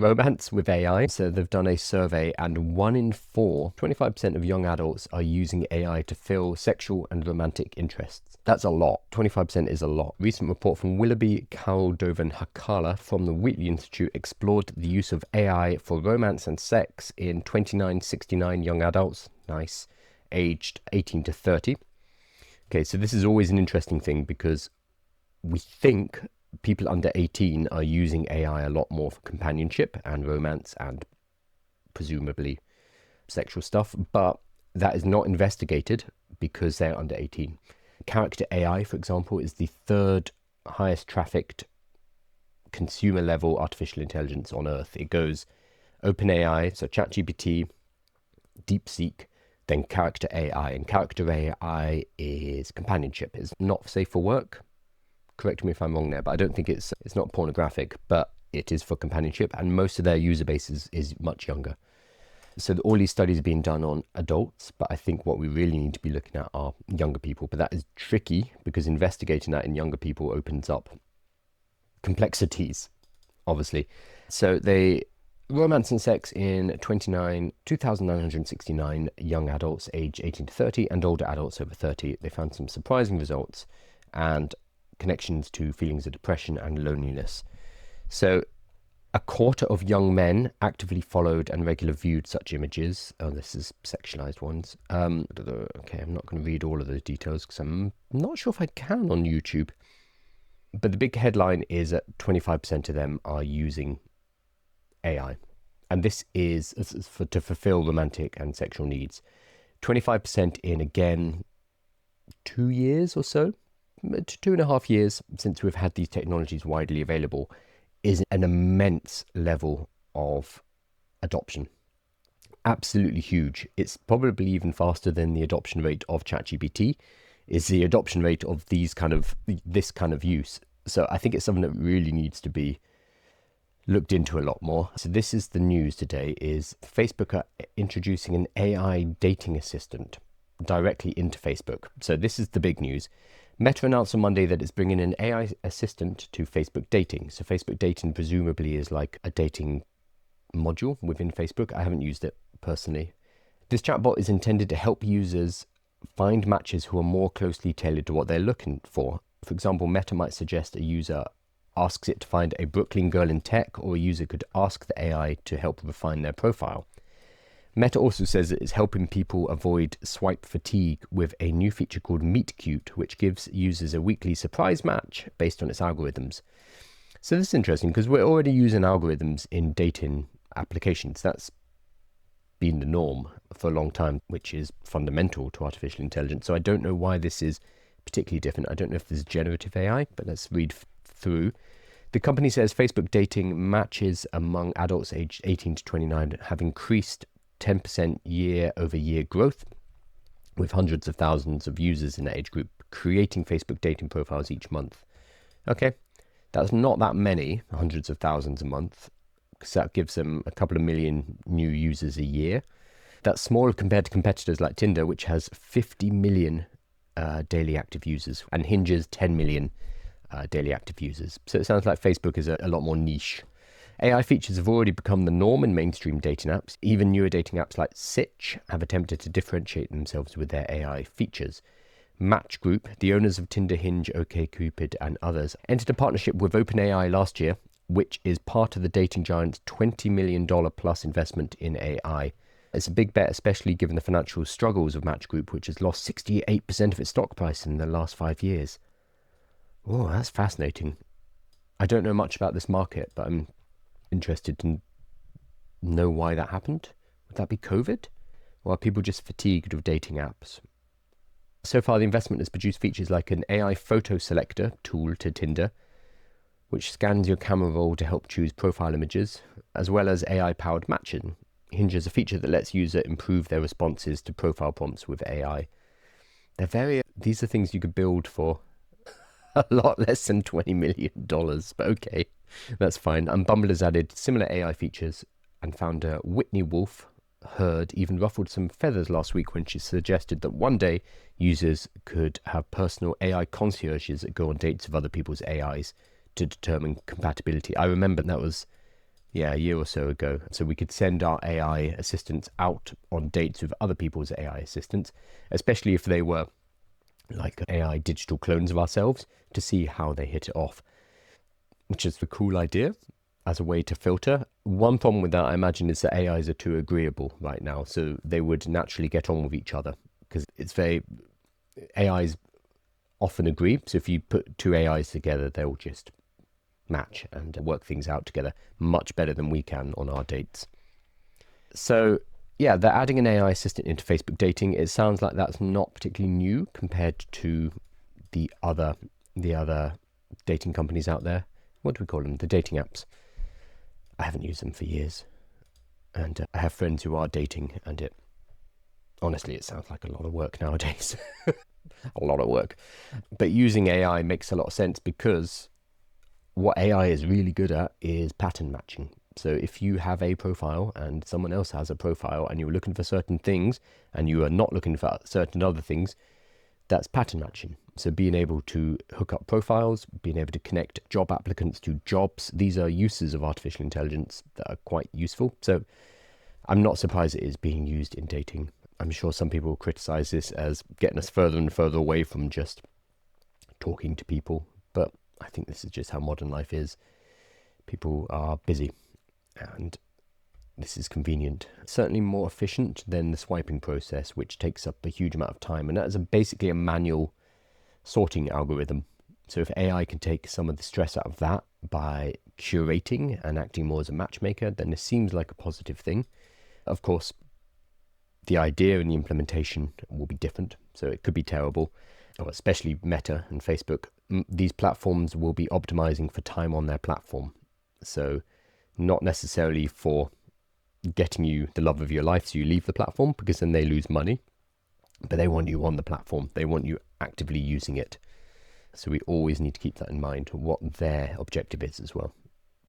romance with AI. So they've done a survey, and 1 in 4, 25% of young adults are using AI to fill sexual and romantic interests. That's a lot. 25% is a lot. Recent report from Willoughby, Caldovan, Hakala from the Wheatley Institute explored the use of AI for romance and sex in 2969 young adults, nice, aged 18 to 30. Okay, so this is always an interesting thing because we think people under 18 are using AI a lot more for companionship and romance and presumably sexual stuff, but that is not investigated because they're under 18. Character AI, for example, is the 3rd highest trafficked consumer level artificial intelligence on Earth. It goes OpenAI, so ChatGPT, DeepSeek, then Character AI. And Character AI is companionship. It's not safe for work. Correct me if I'm wrong there, but I don't think it's not pornographic, but it is for companionship, and most of their user base is much younger. So all these studies are being done on adults, but I think what we really need to be looking at are younger people. But that is tricky because investigating that in younger people opens up complexities, obviously. So they romance and sex in 2,969 young adults aged 18 to 30 and older adults over 30. They found some surprising results and connections to feelings of depression and loneliness. So a quarter of young men actively followed and regularly viewed such images. Oh, this is sexualized ones. Okay, I'm not going to read all of those details because I'm not sure if I can on YouTube. But the big headline is that 25% of them are using AI. And this is to fulfill romantic and sexual needs. 25% in, again, 2 years or so, 2.5 years since we've had these technologies widely available, is an immense level of adoption. Absolutely huge. It's probably even faster than the adoption rate of ChatGPT, is the adoption rate of this kind of use. So I think it's something that really needs to be looked into a lot more. So this is the news today, is Facebook are introducing an AI dating assistant directly into Facebook. So this is the big news. Meta announced on Monday that it's bringing an AI assistant to Facebook Dating. So Facebook Dating presumably is like a dating module within Facebook. I haven't used it personally. This chatbot is intended to help users find matches who are more closely tailored to what they're looking for. For example, Meta might suggest a user asks it to find a Brooklyn girl in tech, or a user could ask the AI to help refine their profile. Meta also says it is helping people avoid swipe fatigue with a new feature called Meet Cute, which gives users a weekly surprise match based on its algorithms. So this is interesting because we're already using algorithms in dating applications. That's been the norm for a long time, which is fundamental to artificial intelligence. So I don't know why this is particularly different. I don't know if this is generative AI, but let's read through. The company says Facebook dating matches among adults aged 18 to 29 have increased 10% year-over-year growth, with hundreds of thousands of users in that age group creating Facebook dating profiles each month. Okay, that's not that many, hundreds of thousands a month, because that gives them a couple of million new users a year. That's small compared to competitors like Tinder, which has 50 million daily active users, and Hinge's 10 million daily active users. So it sounds like Facebook is a lot more niche. AI features have already become the norm in mainstream dating apps. Even newer dating apps like Sitch have attempted to differentiate themselves with their AI features. Match Group, the owners of Tinder, Hinge, OkCupid, and others, entered a partnership with OpenAI last year, which is part of the dating giant's $20 million plus investment in AI. It's a big bet, especially given the financial struggles of Match Group, which has lost 68% of its stock price in the last 5 years. Oh, that's fascinating. I don't know much about this market, but I'm interested to know why that happened. Would that be COVID? Or are people just fatigued of dating apps? So far, the investment has produced features like an AI photo selector tool to Tinder, which scans your camera roll to help choose profile images, as well as AI-powered matching. Hinge is a feature that lets users improve their responses to profile prompts with AI. These are things you could build for a lot less than $20 million, but okay, that's fine. And Bumble has added similar AI features, and founder Whitney Wolf Hurd even ruffled some feathers last week when she suggested that one day users could have personal AI concierges that go on dates with other people's AIs to determine compatibility. I remember that was yeah, a year or so ago. So we could send our AI assistants out on dates with other people's AI assistants, especially if they were like AI digital clones of ourselves, to see how they hit it off, which is a cool idea as a way to filter. One problem with that, I imagine, is that AIs are too agreeable right now, so they would naturally get on with each other because AIs often agree. So if you put two AIs together, they'll just match and work things out together much better than we can on our dates. So yeah, they're adding an AI assistant into Facebook dating. It sounds like that's not particularly new compared to the other dating companies out there. What do we call them? The dating apps. I haven't used them for years, and I have friends who are dating, and honestly, it sounds like a lot of work nowadays. A lot of work. But using AI makes a lot of sense, because what AI is really good at is pattern matching. So if you have a profile and someone else has a profile and you're looking for certain things and you are not looking for certain other things, that's pattern matching. So being able to hook up profiles, being able to connect job applicants to jobs, these are uses of artificial intelligence that are quite useful. So I'm not surprised it is being used in dating. I'm sure some people will criticize this as getting us further and further away from just talking to people, but I think this is just how modern life is. People are busy, and this is convenient. Certainly more efficient than the swiping process, which takes up a huge amount of time, and that is basically a manual sorting algorithm. So if AI can take some of the stress out of that by curating and acting more as a matchmaker, then this seems like a positive thing. Of course, the idea and the implementation will be different, so it could be terrible, especially Meta and Facebook. These platforms will be optimizing for time on their platform, so not necessarily for getting you the love of your life so you leave the platform, because then they lose money, but they want you on the platform. They want you actively using it. So we always need to keep that in mind, what their objective is as well.